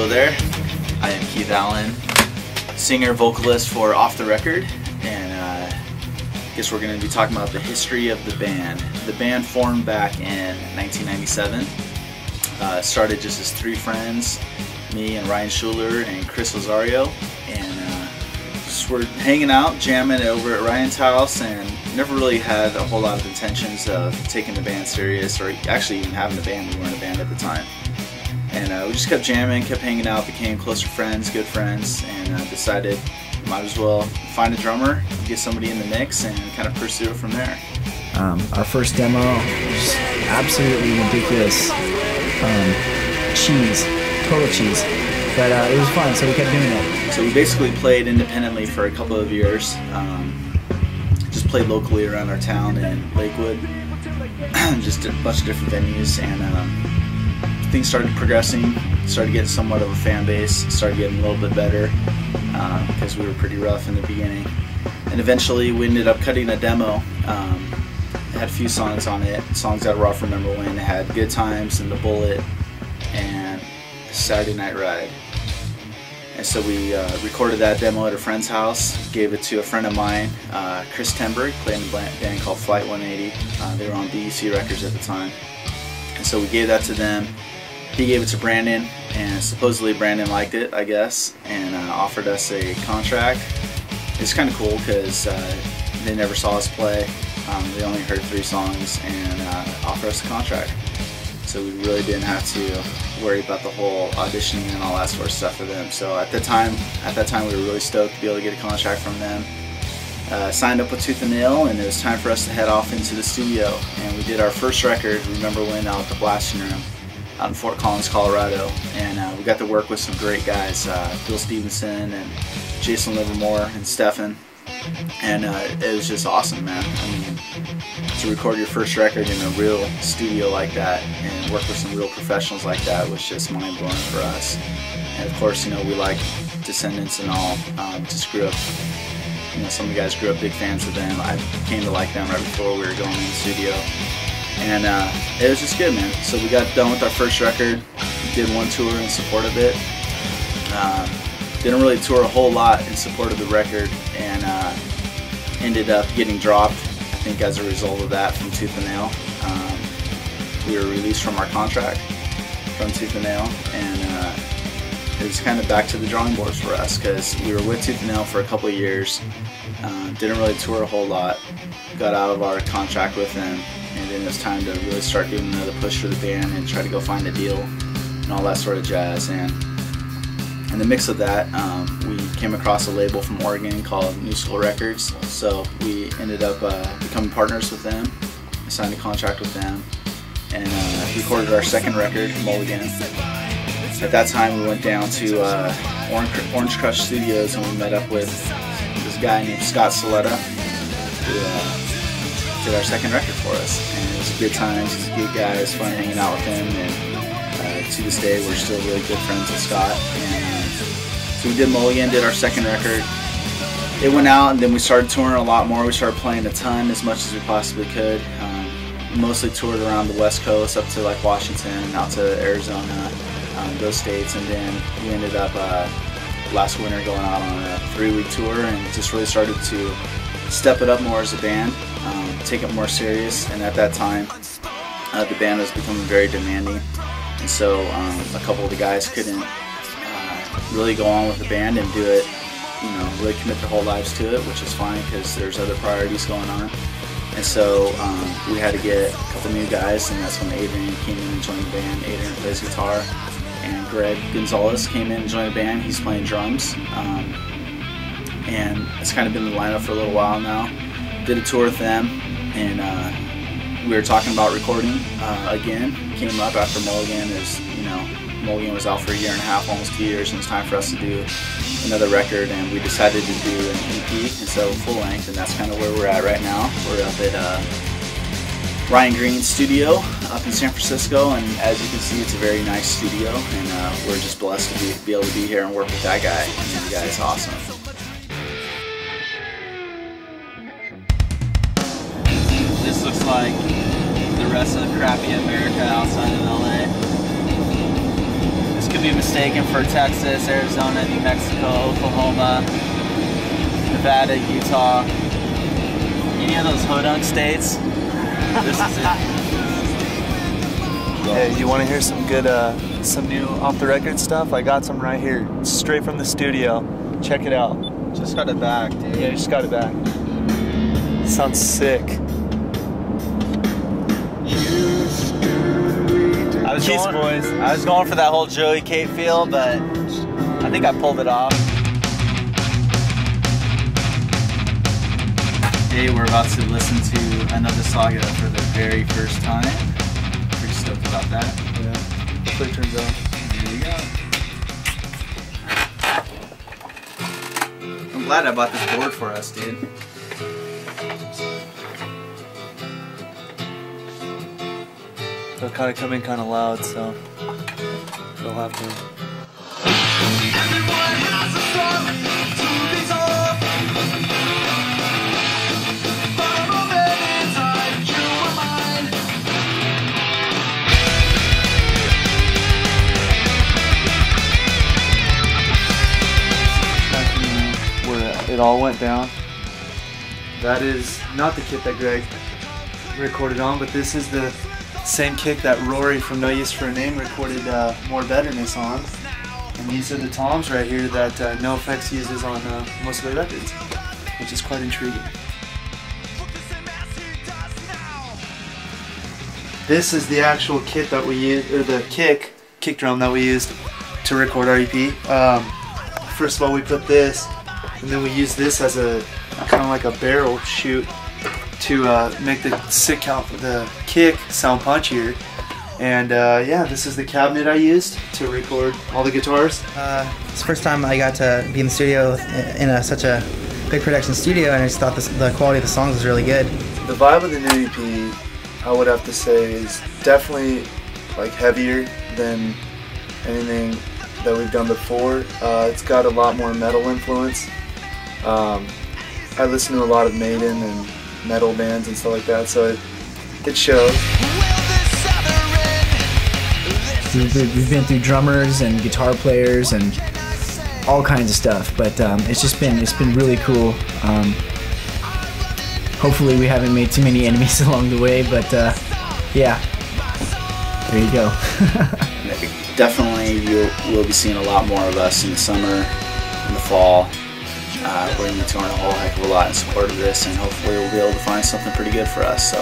Hello there, I am Keith Allen, singer, vocalist for Off the Record, and I guess we're going to be talking about the history of the band. The band formed back in 1997. Started just as three friends, me and Ryan Schuler and Chris Rosario, and just were hanging out, jamming over at Ryan's house, and never really had a whole lot of intentions of taking the band serious or actually even having a band. We weren't a band at the time. And we just kept jamming, kept hanging out, became closer friends, good friends, and decided might as well find a drummer, get somebody in the mix, and kind of pursue it from there. Our first demo was absolutely ridiculous. Cheese, total cheese. But it was fun, so we kept doing it. So we basically played independently for a couple of years. Just played locally around our town in Lakewood, just a bunch of different venues, and things started progressing, started getting somewhat of a fan base, started getting a little bit better because we were pretty rough in the beginning. And eventually we ended up cutting a demo. It had a few songs on it, songs that were off Remember When. It had Good Times and The Bullet and Saturday Night Ride. And so we recorded that demo at a friend's house, gave it to a friend of mine, Chris Tenberg, played in a band called Flight 180. They were on BEC Records at the time. And so we gave that to them. He gave it to Brandon, and supposedly Brandon liked it, I guess, and offered us a contract. It's kind of cool because they never saw us play. They only heard 3 songs and offered us a contract. So we really didn't have to worry about the whole auditioning and all that sort of stuff for them. So at that time we were really stoked to be able to get a contract from them. Signed up with Tooth and Nail, and it was time for us to head off into the studio. And we did our first record, Remember When, out at the Blasting Room out in Fort Collins, Colorado. And we got to work with some great guys, Bill Stevenson and Jason Livermore and Stefan. And it was just awesome, man. I mean, to record your first record in a real studio like that and work with some real professionals like that was just mind-blowing for us. And of course, you know, we like Descendants and all. Just grew up, you know, some of the guys grew up big fans of them. I came to like them right before we were going in the studio. And it was just good, man. So we got done with our first record, did one tour in support of it. Didn't really tour a whole lot in support of the record, and ended up getting dropped, I think, as a result of that from Tooth and Nail. We were released from our contract from Tooth and Nail, and it was kind of back to the drawing boards for us because we were with Tooth and Nail for a couple of years, didn't really tour a whole lot, got out of our contract with them, and then it was time to really start doing another push for the band and try to go find a deal and all that sort of jazz. And in the mix of that, we came across a label from Oregon called New School Records, so we ended up becoming partners with them, signed a contract with them, and recorded our second record, Mulligan. At that time we went down to Orange Crush Studios, and we met up with this guy named Scott Soletta, who did our second record for us. And it was a good time, he's a good guy, it was fun hanging out with him, and to this day we're still really good friends with Scott. And so we did Mulligan, did our second record. It went out, and then we started touring a lot more. We started playing a ton, as much as we possibly could. Mostly toured around the West Coast, up to like Washington and out to Arizona, those states. And then we ended up last winter going out on a 3-week tour, and just really started to step it up more as a band, take it more serious. And at that time, the band was becoming very demanding, and so a couple of the guys couldn't really go on with the band and do it, you know, really commit their whole lives to it, which is fine because there's other priorities going on. And so we had to get a couple new guys, and that's when Adrian came in and joined the band. Adrian plays guitar, and Greg Gonzalez came in and joined the band. He's playing drums, and it's kind of been the lineup for a little while now. Did a tour with them, and we were talking about recording again. Came up after Mulligan. Is, you know, Mulligan was out for a year and a half, almost 2 years, and it's time for us to do another record, and we decided to do an EP, and so full length, and that's kind of where we're at right now. We're up at Ryan Green's studio up in San Francisco, and as you can see, it's a very nice studio, and we're just blessed to be able to be here and work with that guy. And the guy is awesome. This looks like the rest of crappy America outside of LA. could be mistaken for Texas, Arizona, New Mexico, Oklahoma, Nevada, Utah. Any of those hodunk states, this is it. Hey, you want to hear some good, some new off-the-record stuff? I got some right here, straight from the studio. Check it out. Just got it back, dude. Yeah, just got it back. Sounds sick. Kiss boys. I was going for that whole Joey Cape feel, but I think I pulled it off. Today we're about to listen to Another Saga for the very first time. Pretty stoked about that. Yeah. Play turns out. There you go. I'm glad I bought this board for us, dude. They'll kind of come in kind of loud, so they'll have to. Where it all went down. That is not the kit that Greg recorded on, but this is the same kick that Rory from No Use for a Name recorded More Betterness on. And these are the toms right here that NoFX uses on most of their records, which is quite intriguing. This is the actual kit that we used, or the kick drum that we used to record our EP. First of all, we put this, and then we use this as a kind of like a barrel shoot to make the kick sound punchier. And yeah, this is the cabinet I used to record all the guitars. It's the first time I got to be in the studio in such a big production studio, and I just thought the quality of the songs was really good. The vibe of the new EP, I would have to say, is definitely like heavier than anything that we've done before. It's got a lot more metal influence. I listen to a lot of Maiden and metal bands and stuff like that, so it shows. We've been through drummers and guitar players and all kinds of stuff, but it's been really cool. Hopefully we haven't made too many enemies along the way, but yeah, there you go. Definitely we'll be seeing a lot more of us in the summer, in the fall. We're going to be touring a whole heck of a lot in support of this, and hopefully we'll be able to find something pretty good for us. So